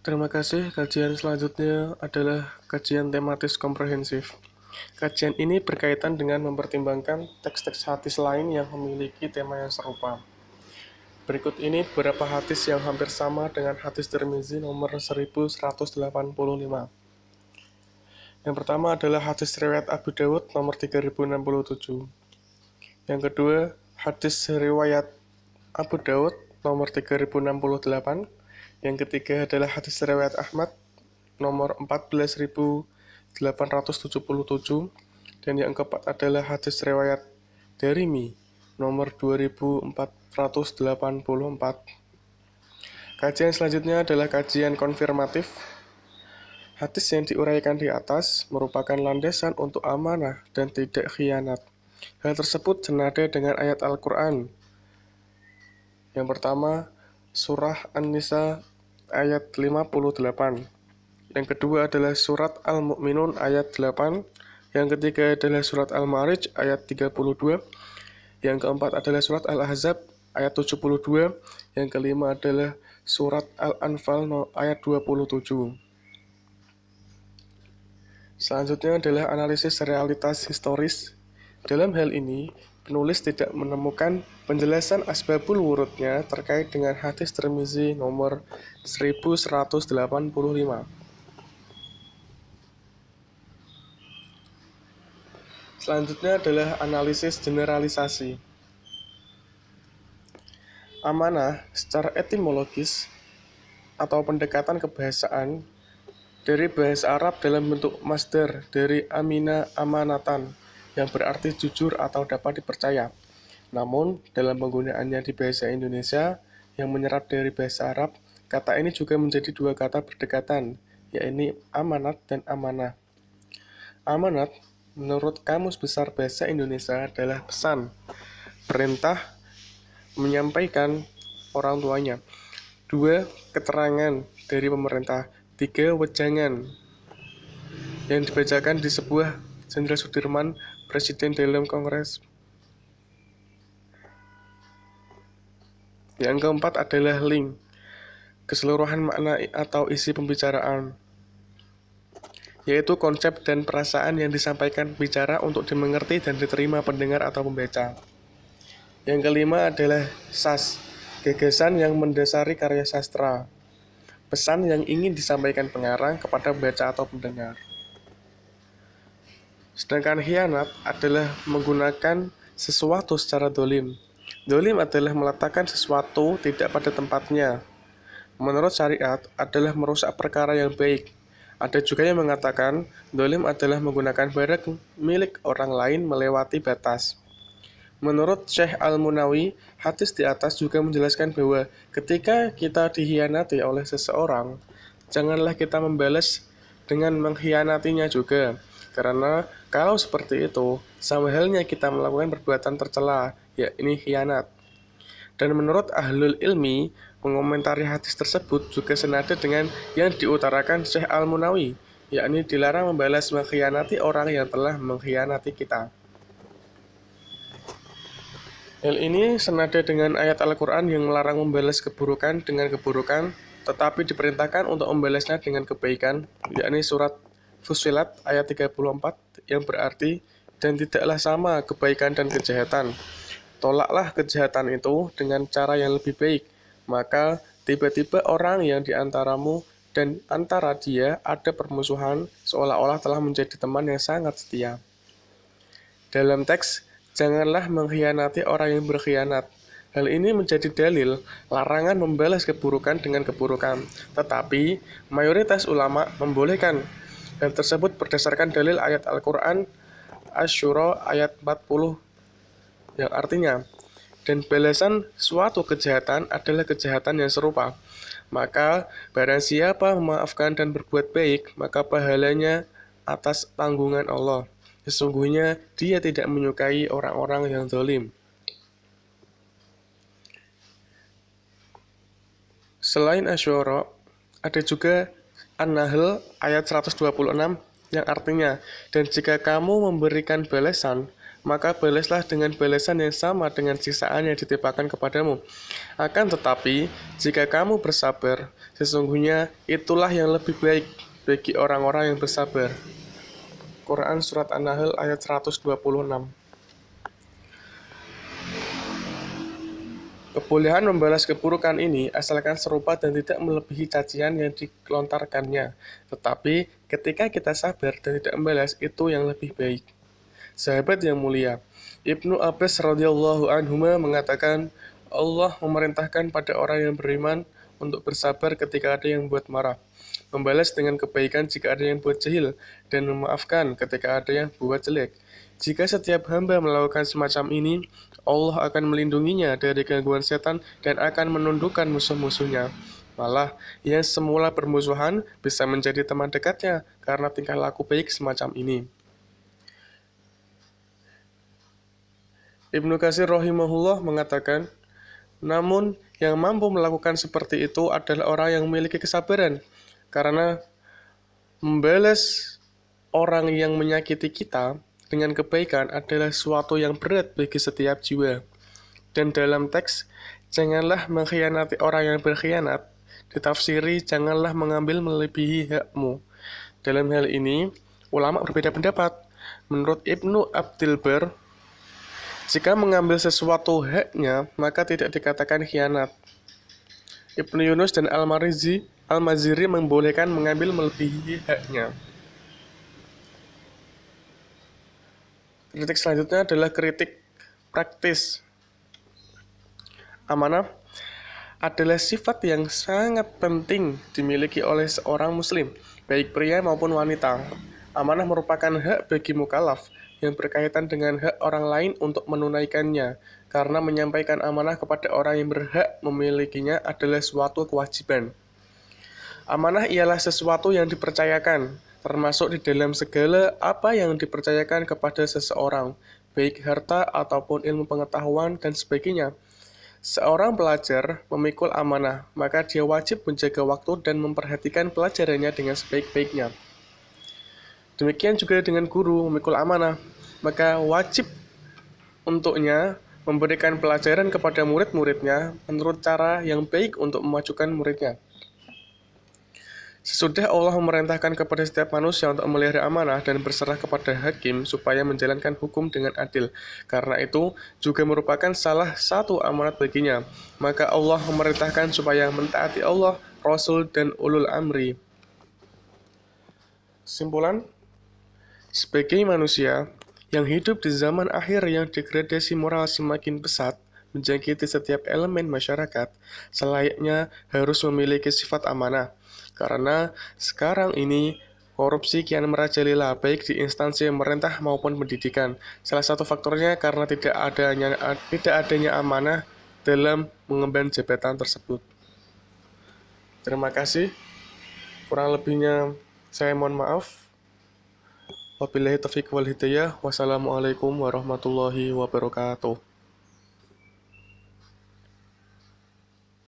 Terima kasih. Kajian selanjutnya adalah kajian tematis komprehensif. Kajian ini berkaitan dengan mempertimbangkan teks-teks hadis lain yang memiliki tema yang serupa. Berikut ini beberapa hadis yang hampir sama dengan hadis Tirmizi nomor 1185. Yang pertama adalah hadis riwayat Abu Dawud nomor 3067. Yang kedua, hadis riwayat Abu Dawud nomor 3068. Yang ketiga adalah hadis riwayat Ahmad nomor 14.877. Dan yang keempat adalah hadis riwayat Darimi nomor 2484. Kajian selanjutnya adalah kajian konfirmatif. Hadis yang diuraikan di atas merupakan landasan untuk amanah dan tidak khianat. Hal tersebut senada dengan ayat Al-Quran. Yang pertama, surah An-Nisa ayat 58. Yang kedua adalah surat Al-Mu'minun ayat 8. Yang ketiga adalah surat Al-Ma'arij ayat 32. Yang keempat adalah surat Al-Ahzab ayat 72. Yang kelima adalah surat Al-Anfal ayat 27. Selanjutnya adalah analisis realitas historis. Dalam hal ini, penulis tidak menemukan penjelasan asbabul wurudnya terkait dengan hadis Tirmizi nomor 1185. Selanjutnya adalah analisis generalisasi. Amanah secara etimologis atau pendekatan kebahasaan dari bahasa Arab dalam bentuk masdar dari amina amanatan yang berarti jujur atau dapat dipercaya. Namun, dalam penggunaannya di bahasa Indonesia yang menyerap dari bahasa Arab, kata ini juga menjadi dua kata berdekatan, yaitu amanat dan amanah. Amanat, menurut Kamus Besar Bahasa Indonesia adalah pesan, perintah, menyampaikan orang tuanya. 2. Keterangan dari pemerintah. 3. Wejangan yang dibacakan di sebuah Jenderal Sudirman, Presiden dalam Kongres. Yang keempat adalah link, keseluruhan makna atau isi pembicaraan, yaitu konsep dan perasaan yang disampaikan bicara untuk dimengerti dan diterima pendengar atau pembaca. Yang kelima adalah sas, gagasan yang mendasari karya sastra, pesan yang ingin disampaikan pengarang kepada pembaca atau pendengar. Sedangkan khianat adalah menggunakan sesuatu secara dolim. Dolim adalah meletakkan sesuatu tidak pada tempatnya. Menurut syariat adalah merusak perkara yang baik. Ada juga yang mengatakan dolim adalah menggunakan barang milik orang lain melewati batas. Menurut Syekh Al-Munawi, hadis di atas juga menjelaskan bahwa ketika kita dikhianati oleh seseorang, janganlah kita membalas dengan mengkhianatinya juga. Karena kalau seperti itu, sama halnya kita melakukan perbuatan tercela, yakni khianat. Dan menurut ahlul ilmi, mengomentari hadis tersebut juga senada dengan yang diutarakan Syekh Al-Munawi, yakni dilarang membalas mengkhianati orang yang telah mengkhianati kita. Hal ini senada dengan ayat Al-Quran yang melarang membalas keburukan dengan keburukan, tetapi diperintahkan untuk membalasnya dengan kebaikan, yakni surat Fussilat ayat 34 yang berarti, dan tidaklah sama kebaikan dan kejahatan. Tolaklah kejahatan itu dengan cara yang lebih baik, maka tiba-tiba orang yang di antaramu dan antara dia ada permusuhan seolah-olah telah menjadi teman yang sangat setia. Dalam teks, janganlah mengkhianati orang yang berkhianat. Hal ini menjadi dalil larangan membalas keburukan dengan keburukan, tetapi mayoritas ulama membolehkan. Hal tersebut berdasarkan dalil ayat Al-Quran Asy-Syura ayat 40 yang artinya, dan balasan suatu kejahatan adalah kejahatan yang serupa. Maka barang siapa memaafkan dan berbuat baik, maka pahalanya atas tanggungan Allah. Sesungguhnya dia tidak menyukai orang-orang yang zalim. Selain Asy-Syu'ara, ada juga An-Nahl ayat 126 yang artinya, dan jika kamu memberikan balasan, maka balaslah dengan balasan yang sama dengan siksaan yang ditimpakan kepadamu. Akan tetapi, jika kamu bersabar, sesungguhnya itulah yang lebih baik bagi orang-orang yang bersabar. Quran Surat An-Nahl ayat 126. Kebolehan membalas keburukan ini asalkan serupa dan tidak melebihi cacian yang dilontarkannya. Tetapi ketika kita sabar dan tidak membalas, itu yang lebih baik. Sahabat yang mulia, Ibnu Abbas radhiyallahu anhuma mengatakan, Allah memerintahkan pada orang yang beriman untuk bersabar ketika ada yang buat marah, membalas dengan kebaikan jika ada yang buat jahil, dan memaafkan ketika ada yang buat jelek. Jika setiap hamba melakukan semacam ini, Allah akan melindunginya dari gangguan setan dan akan menundukkan musuh-musuhnya. Malah, yang semula bermusuhan bisa menjadi teman dekatnya karena tingkah laku baik semacam ini. Ibnu Katsir rahimahullah mengatakan, namun yang mampu melakukan seperti itu adalah orang yang memiliki kesabaran, karena membalas orang yang menyakiti kita dengan kebaikan adalah sesuatu yang berat bagi setiap jiwa. Dan dalam teks, janganlah mengkhianati orang yang berkhianat, ditafsiri janganlah mengambil melebihi hakmu. Dalam hal ini, ulama berbeda pendapat. Menurut Ibnu Abdil Bar, jika mengambil sesuatu haknya, maka tidak dikatakan khianat. Ibnu Yunus dan Al-Maziri membolehkan mengambil melebihi haknya. Kritik selanjutnya adalah kritik praktis. Amanah adalah sifat yang sangat penting dimiliki oleh seorang muslim, baik pria maupun wanita. Amanah merupakan hak bagi mukallaf yang berkaitan dengan hak orang lain untuk menunaikannya, karena menyampaikan amanah kepada orang yang berhak memilikinya adalah suatu kewajiban. Amanah ialah sesuatu yang dipercayakan, termasuk di dalam segala apa yang dipercayakan kepada seseorang, baik harta ataupun ilmu pengetahuan dan sebagainya. Seorang pelajar memikul amanah, maka dia wajib menjaga waktu dan memperhatikan pelajarannya dengan sebaik-baiknya. Demikian juga dengan guru memikul amanah, maka wajib untuknya memberikan pelajaran kepada murid-muridnya menurut cara yang baik untuk memajukan muridnya. Sesudah Allah memerintahkan kepada setiap manusia untuk memelihara amanah dan berserah kepada hakim supaya menjalankan hukum dengan adil. Karena itu juga merupakan salah satu amanat baginya. Maka Allah memerintahkan supaya mentaati Allah, Rasul, dan ulul amri. Kesimpulan, sebagai manusia yang hidup di zaman akhir yang degradasi moral semakin pesat, menjangkiti setiap elemen masyarakat, selayaknya harus memiliki sifat amanah. Karena sekarang ini korupsi kian merajalela baik di instansi pemerintah maupun pendidikan. Salah satu faktornya karena tidak adanya amanah dalam mengemban jabatan tersebut. Terima kasih. Kurang lebihnya saya mohon maaf. Wabillahi taufiq wal hidayah. Wassalamualaikum warahmatullahi wabarakatuh.